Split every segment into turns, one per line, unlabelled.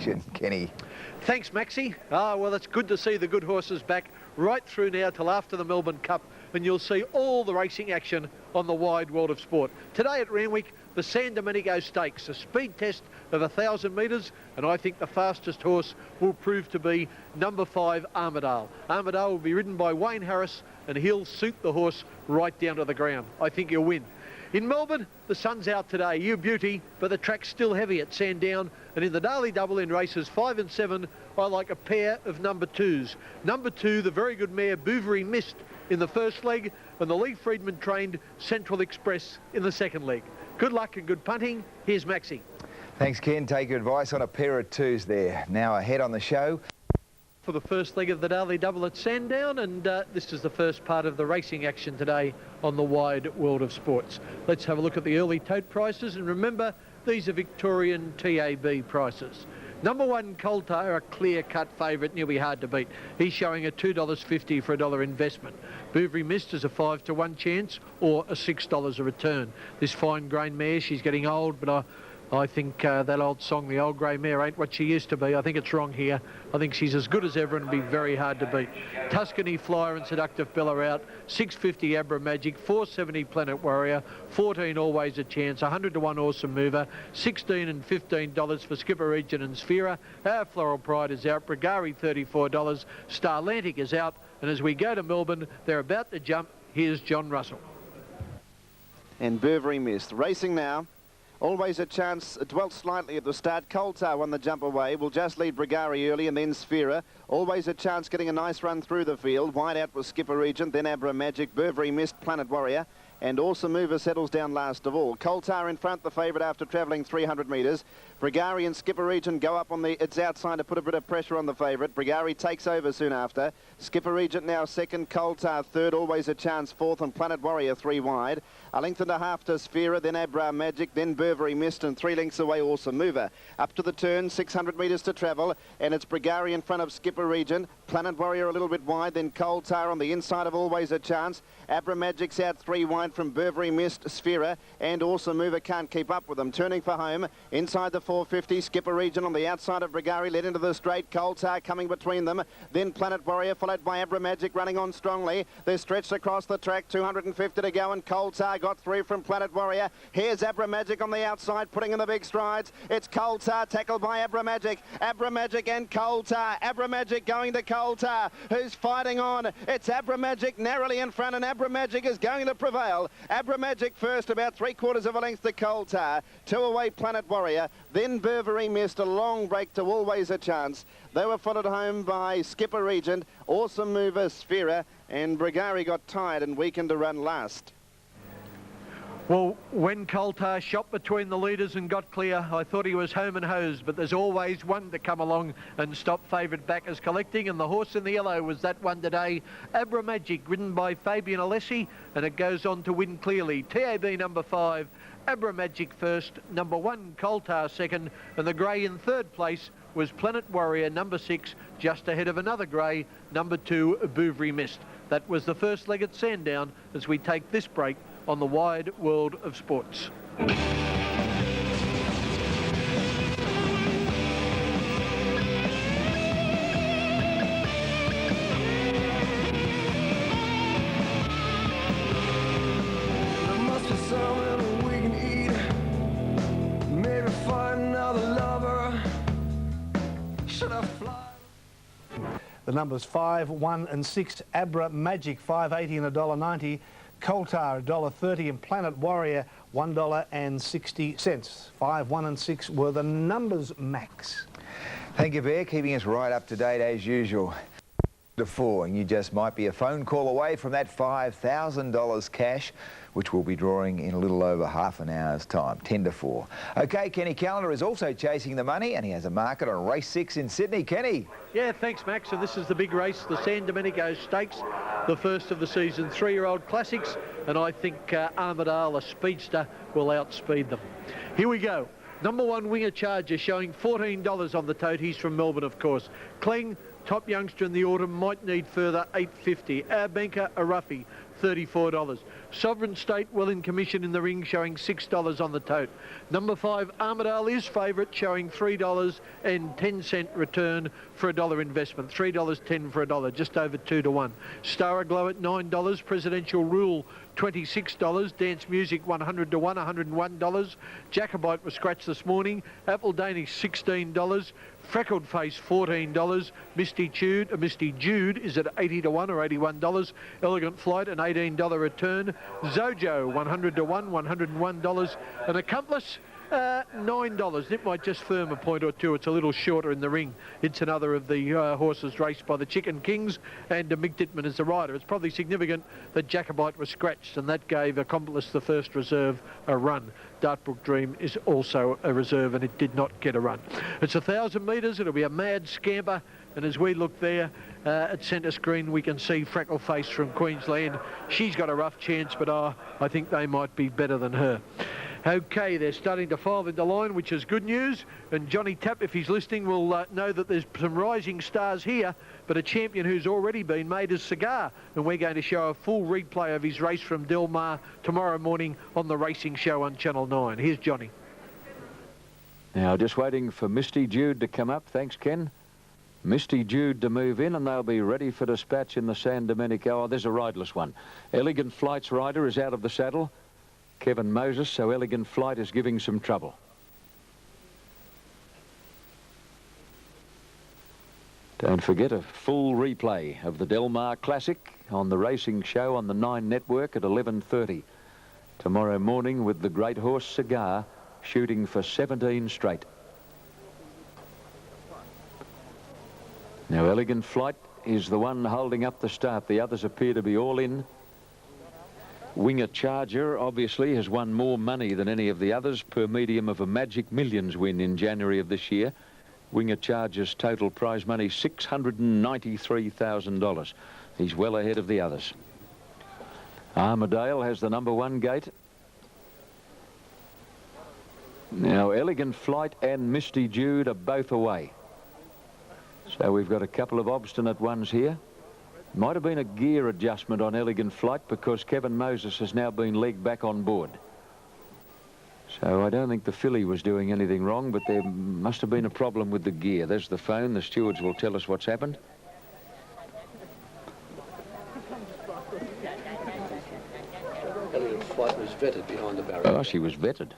action, Kenny.
Thanks, Maxie. Well, it's good to see the good horses back right through now till after the Melbourne Cup, and you'll see all the racing action on the wide world of sport. Today at Randwick, the San Domenico Stakes, a speed test of 1,000 metres, and I think the fastest horse will prove to be number 5, Armadale. Armadale will be ridden by Wayne Harris, and he'll suit the horse right down to the ground. I think he'll win. In Melbourne, the sun's out today, you beauty, but the track's still heavy at Sandown, and in the Daily Double in races 5 and 7, I like a pair of number 2s. Number 2, the very good mare Bouverie Mist in the first leg, and the Lee Friedman trained Central Express in the second leg. Good luck and good punting. Here's Maxie.
Thanks, Ken. Take your advice on a pair of 2s there. Now ahead on the show.
For the first leg of the Daily Double at Sandown, and this is the first part of the racing action today on the wide world of sports. Let's have a look at the early tote prices, and remember, these are Victorian TAB prices. Number 1, Coltar, a clear-cut favourite, and he'll be hard to beat. He's showing a $2.50 for $1 investment. Bouverie Mist is a 5 to 1 chance, or a $6 a return. This fine grain mare, she's getting old, but I think that old song, the old grey mare, ain't what she used to be. I think it's wrong here. I think she's as good as ever and be very hard to beat. Tuscany Flyer and Seductive Bella out. $6.50 Abra Magic, $4.70 Planet Warrior, $14 Always a Chance, $100 to 1 Awesome Mover, $16 and $15 for Skipper Region and Sphera. Our Floral Pride is out. Brigari $34. Starlantic is out. And as we go to Melbourne, they're about to jump. Here's John Russell.
And Bouverie Mist racing now. Always a Chance dwelt slightly at the start. Coltar won the jump away. Will just lead Brigari early and then Sphera. Always a Chance getting a nice run through the field. Wide out was Skipper Regent, then Abra Magic, Bouverie Mist, Planet Warrior. And Awesome Mover settles down last of all. Coltar in front, the favourite after travelling 300 metres. Brigari and Skipper Regent go up on its outside to put a bit of pressure on the favourite. Brigari takes over soon after. Skipper Regent now second, Coltar third, Always a Chance fourth, and Planet Warrior 3 wide. A length and a half to Sphera, then Abra Magic, then Bouverie Mist, and 3 lengths away Awesome Mover. Up to the turn, 600 metres to travel, and it's Brigari in front of Skipper Regent. Planet Warrior a little bit wide, then Coltar on the inside of Always a Chance. Abra Magic's out 3 wide from Bouverie Mist, Sphera, and Awesome Mover can't keep up with them. Turning for home, inside the 450, Skipper Region on the outside of Brigari, led into the straight, Coltar coming between them, then Planet Warrior followed by Abra Magic running on strongly. They're stretched across the track, 250 to go, and Coltar got through from Planet Warrior. Here's Abra Magic on the outside, putting in the big strides. It's Coltar tackled by Abra Magic and Coltar. Abra Magic going to Coltar, who's fighting on. It's Abra Magic narrowly in front, and Abra Magic is going to prevail. Abra Magic first, about 3/4 of a length to Coltar. 2 away Planet Warrior, then Bouverie Mist, a long break to Always a Chance. They were followed home by Skipper Regent, Awesome Mover, Sphera, and Brigari got tired and weakened to run last.
Well, when Coltar shot between the leaders and got clear, I thought he was home and hosed, but there's always one to come along and stop favourite backers collecting, and the horse in the yellow was that one today, Abra Magic, ridden by Fabian Alessi, and it goes on to win clearly. TAB number 5, Abra Magic first, number 1, Coltar second, and the grey in third place was Planet Warrior, number 6, just ahead of another grey, number 2, Bouverie Mist. That was the first leg at Sandown as we take this break on the wide world of sports.
The numbers 5, 1 and 6, Abra Magic $5.80 and $1.90, Coltar $1.30, and Planet Warrior $1.60. 5, 1 and 6 were the numbers, Max.
Thank you, Bear, keeping us right up to date as usual. To 4, and you just might be a phone call away from that $5,000 cash, which we'll be drawing in a little over half an hour's time, 10 to 4. Okay, Kenny Callender is also chasing the money, and he has a market on race 6 in Sydney. Kenny?
Yeah, thanks, Max. So this is the big race, the San Domenico Stakes, the first of the season, 3-year-old classics, and I think Armadale, a speedster, will outspeed them. Here we go. Number 1, Winger Charger, showing $14 on the tote. He's from Melbourne, of course. Kling, Top youngster in the autumn might need further $8.50. Our banker, a roughie, $34. Sovereign State well in commission in the ring, showing $6 on the tote. Number 5, Armidale is favourite, showing $3.10 return for $1 investment. $3.10 for $1, just over 2 to 1. Star Aglow at $9. Presidential Rule $26. Dance Music 100 to 1, $101. Jacobite was scratched this morning. Apple Danish $16. Freckled Face $14. Misty Jude is at 80 to 1 or $81. Elegant Flight an $18 return. Zojo 100 to 1, $101. An Accomplice $9. It might just firm a point or two. It's a little shorter in the ring. It's another of the horses raced by the Chicken Kings, and Mick Dittman is the rider. It's probably significant that Jacobite was scratched, and that gave Accomplice, the first reserve, a run. Dartbrook Dream is also a reserve, and it did not get a run. It's 1,000 metres. It'll be a mad scamper, and as we look there at centre screen, we can see Freckle Face from Queensland. She's got a rough chance, but I think they might be better than her. Okay, they're starting to file into line, which is good news. And Johnny Tapp, if he's listening, will know that there's some rising stars here, but a champion who's already been made is Cigar. And we're going to show a full replay of his race from Del Mar tomorrow morning on the Racing Show on Channel 9. Here's Johnny.
Now, just waiting for Misty Jude to come up. Thanks, Ken. Misty Jude to move in, and they'll be ready for dispatch in the San Domenico. Oh, there's a riderless one. Elegant Flight's rider is out of the saddle. Kevin Moses, so Elegant Flight is giving some trouble. Don't forget a full replay of the Del Mar Classic on the Racing Show on the 9 Network at 11:30 tomorrow morning, with the great horse Cigar shooting for 17 straight. Now Elegant Flight is the one holding up the start. The others appear to be all in. Winger Charger obviously has won more money than any of the others per medium of a Magic Millions win in January of this year. Winger Charger's total prize money $693,000. He's well ahead of the others. Armidale has the number 1 gate. Now Elegant Flight and Misty Jude are both away. So we've got a couple of obstinate ones here. Might have been a gear adjustment on Elegant Flight, because Kevin Moses has now been legged back on board. So I don't think the filly was doing anything wrong, but there must have been a problem with the gear. There's the phone. The stewards will tell us what's happened.
Elegant Flight was vetted behind the barrier.
Oh, she was vetted.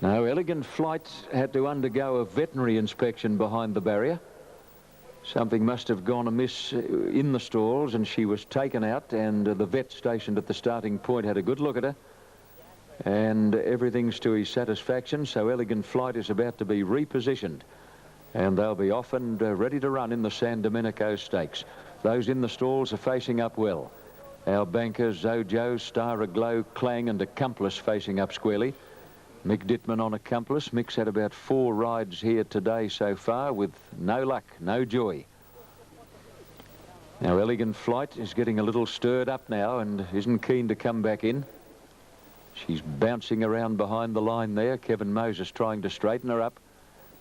No, Elegant Flight had to undergo a veterinary inspection behind the barrier. Something must have gone amiss in the stalls, and she was taken out, and the vet stationed at the starting point had a good look at her, and everything's to his satisfaction. So Elegant Flight is about to be repositioned, and they'll be off and ready to run in the San Domenico Stakes. Those in the stalls are facing up well. Our bankers, Zojo, Star Aglow, Clang and Accomplice facing up squarely. Mick Dittman on Accomplice. Mick's had about 4 rides here today so far with no luck, no joy. Now Elegant Flight is getting a little stirred up now and isn't keen to come back in. She's bouncing around behind the line there. Kevin Moses trying to straighten her up.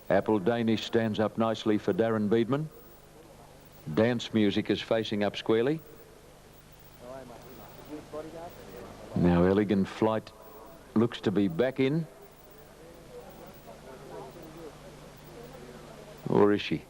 Apple Danish stands up nicely for Darren Beedman. Dance Music is facing up squarely. Now Elegant Flight looks to be back in. Or is she?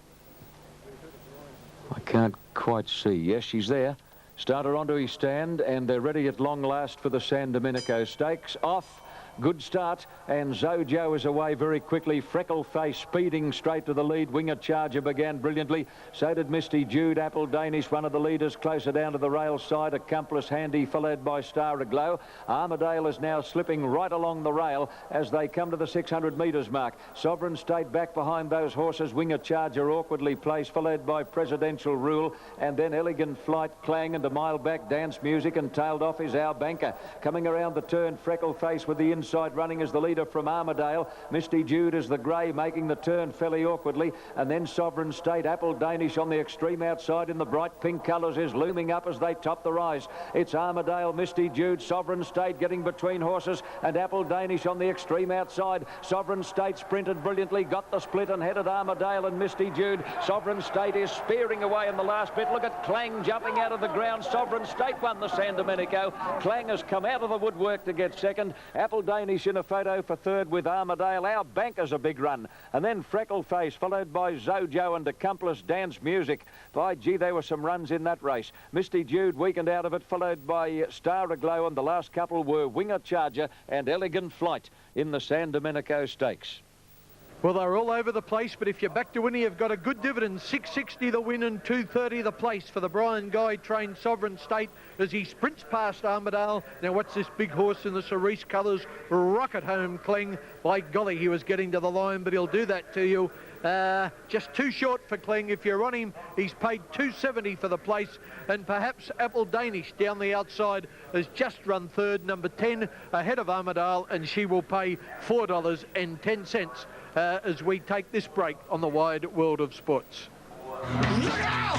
I can't quite see. Yes, she's there. Starter onto his stand, and they're ready at long last for the San Domenico Stakes. Off. Good start, and Zojo is away very quickly. Freckle Face speeding straight to the lead. Winger Charger began brilliantly. So did Misty Jude. Apple Danish, one of the leaders, closer down to the rail side. Accomplice handy, followed by Star Aglow. Armidale is now slipping right along the rail as they come to the 600 metres mark. Sovereign State back behind those horses. Winger Charger awkwardly placed, followed by Presidential Rule, and then Elegant Flight, Clang, and a mile back Dance Music, and tailed off is Our Banker. Coming around the turn, Freckle Face with the inside running is the leader from Armadale. Misty Jude is the grey, making the turn fairly awkwardly. And then Sovereign State, Apple Danish on the extreme outside in the bright pink colours is looming up as they top the rise. It's Armadale, Misty Jude, Sovereign State getting between horses, and Apple Danish on the extreme outside. Sovereign State sprinted brilliantly, got the split and headed Armadale and Misty Jude. Sovereign State is spearing away in the last bit. Look at Clang jumping out of the ground. Sovereign State won the San Domenico. Clang has come out of the woodwork to get second. Apple Danish in a photo for third with Armadale. Our Banker's a big run. And then Freckleface, followed by Zojo and Accomplice Dance Music. By gee, there were some runs in that race. Misty Jude weakened out of it, followed by Star Aglow, and the last couple were Winger Charger and Elegant Flight in the San Domenico Stakes.
Well, they're all over the place, but if you're back to winning, you've got a good dividend. 660 the win and 230 the place for the Brian Guy trained Sovereign State as he sprints past Armadale. Now, what's this big horse in the cerise colours? Rocket Home Cling. By golly, he was getting to the line, but he'll do that to you. Just too short for Cling. If you're on him, he's paid $270 for the place, and perhaps Apple Danish down the outside has just run third, number 10, ahead of Armadale, and she will pay $4.10 as we take this break on the Wide World of Sports.
Look out!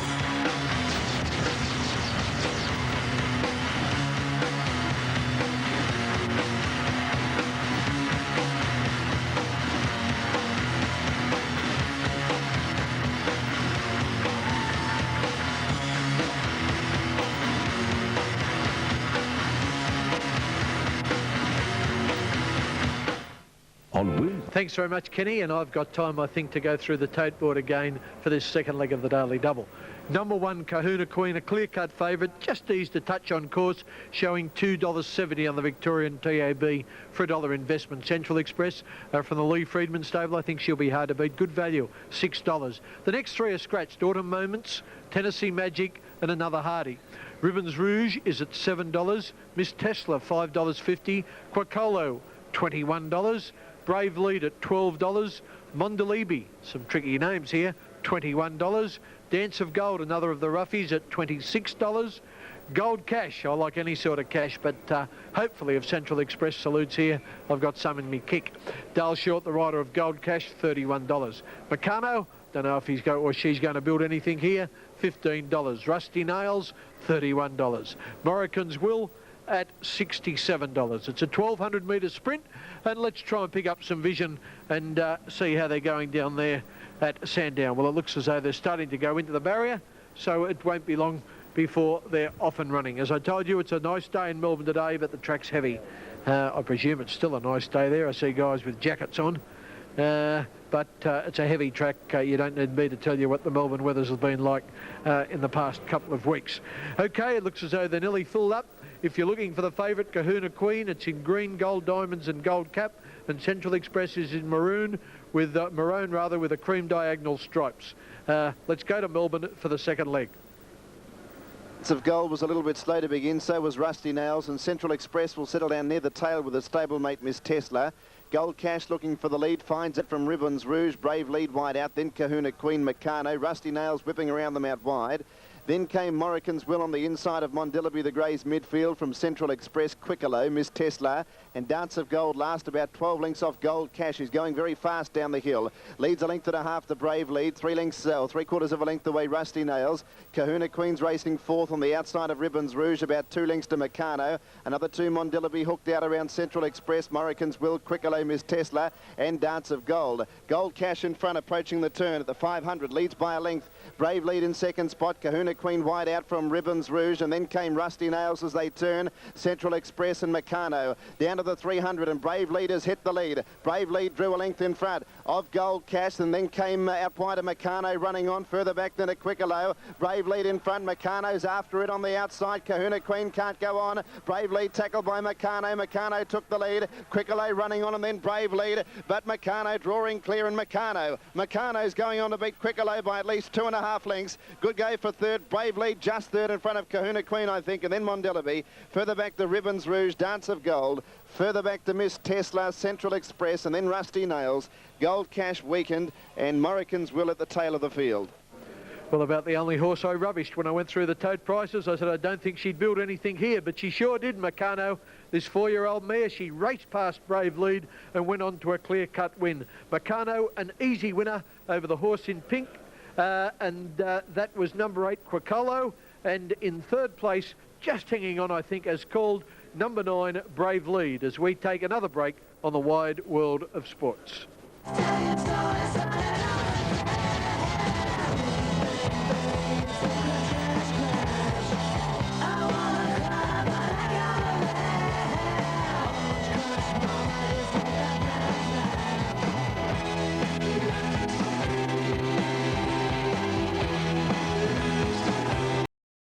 Thanks very much, Kenny, and I've got time, I think, to go through the tote board again for this second leg of the Daily Double. Number 1, Kahuna Queen, a clear-cut favourite, just eased a touch on course, showing $2.70 on the Victorian TAB for $1 investment. Central Express from the Lee Friedman stable, I think she'll be hard to beat. Good value, $6. The next 3 are scratched: Autumn Moments, Tennessee Magic, and Another Hardy. Ribbons Rouge is at $7. Miss Tesla, $5.50. Quacolo, $21. Brave Lead at $12. Mondalibi, some tricky names here, $21. Dance of Gold, another of the roughies, at $26. Gold Cash, I like any sort of cash, but hopefully if Central Express salutes here, I've got some in me kick. Dale Short, the rider of Gold Cash, $31. Meccano, don't know if he's going or she's going to build anything here, $15. Rusty Nails, $31. Morrican's Will at $67. It's a 1,200 metre sprint, and let's try and pick up some vision and see how they're going down there at Sandown. Well, it looks as though they're starting to go into the barrier, so it won't be long before they're off and running. As I told you, it's a nice day in Melbourne today, but the track's heavy. I presume it's still a nice day there. I see guys with jackets on, but it's a heavy track. You don't need me to tell you what the Melbourne weather's been like in the past couple of weeks. Okay, it looks as though they're nearly filled up. If you're looking for the favourite, Kahuna Queen, it's in green, gold diamonds and gold cap, and Central Express is in maroon, with with a cream diagonal stripes. Let's go to Melbourne for the second leg.
Of Gold was a little bit slow to begin, so was Rusty Nails, and Central Express will settle down near the tail with a stablemate Miss Tesla. Gold Cash looking for the lead, finds it from Ribbons Rouge. Brave Lead wide out, then Kahuna Queen, Meccano. Rusty Nails whipping around them out wide. Then came Morrican's Will on the inside of Mondelaby the Grey's midfield from Central Express, Quickerlow, Miss Tesla, and Dance of Gold last about 12 lengths off Gold Cash. He's going very fast down the hill. Leads a length and a half, the Brave Lead. 3 lengths, 3/4 of a length away, Rusty Nails. Kahuna Queen's racing fourth on the outside of Ribbons Rouge, about 2 lengths to Meccano. Another 2, Mondelaby hooked out around Central Express, Morrican's Will, Quickerlow, Miss Tesla, and Dance of Gold. Gold Cash in front, approaching the turn at the 500, leads by a length. Brave Lead in second spot, Kahuna Queen wide out from Ribbons Rouge, and then came Rusty Nails as they turn. Central Express and Meccano down to the 300, and Brave Lead has hit the lead. Brave Lead drew a length in front of Gold Cash, and then came out wide of Meccano running on further back than a Quickerlow. Brave Lead in front, Meccano's after it on the outside. Kahuna Queen can't go on. Brave Lead tackled by Meccano. Meccano took the lead. Quickerlow running on, and then Brave Lead, but Meccano drawing clear, and Meccano's going on to beat Quickerlow by at least 2.5 lengths. Good go for third. Brave Lead just third in front of Kahuna Queen, I think, and then Mondelaby. Further back to Ribbons Rouge, Dance of Gold. Further back to Miss Tesla, Central Express, and then Rusty Nails. Gold Cash weakened, and Morrican's Will at the tail of the field.
Well, about the only horse I rubbished when I went through the tote prices. I said I don't think she'd build anything here, but she sure did. Meccano, this 4-year-old mare, she raced past Brave Lead and went on to a clear-cut win. Meccano, an easy winner over the horse in pink, and that was number 8, Quicolo. And in third place, just hanging on, I think, as called, number 9, Brave Lead, as we take another break on the Wide World of Sports.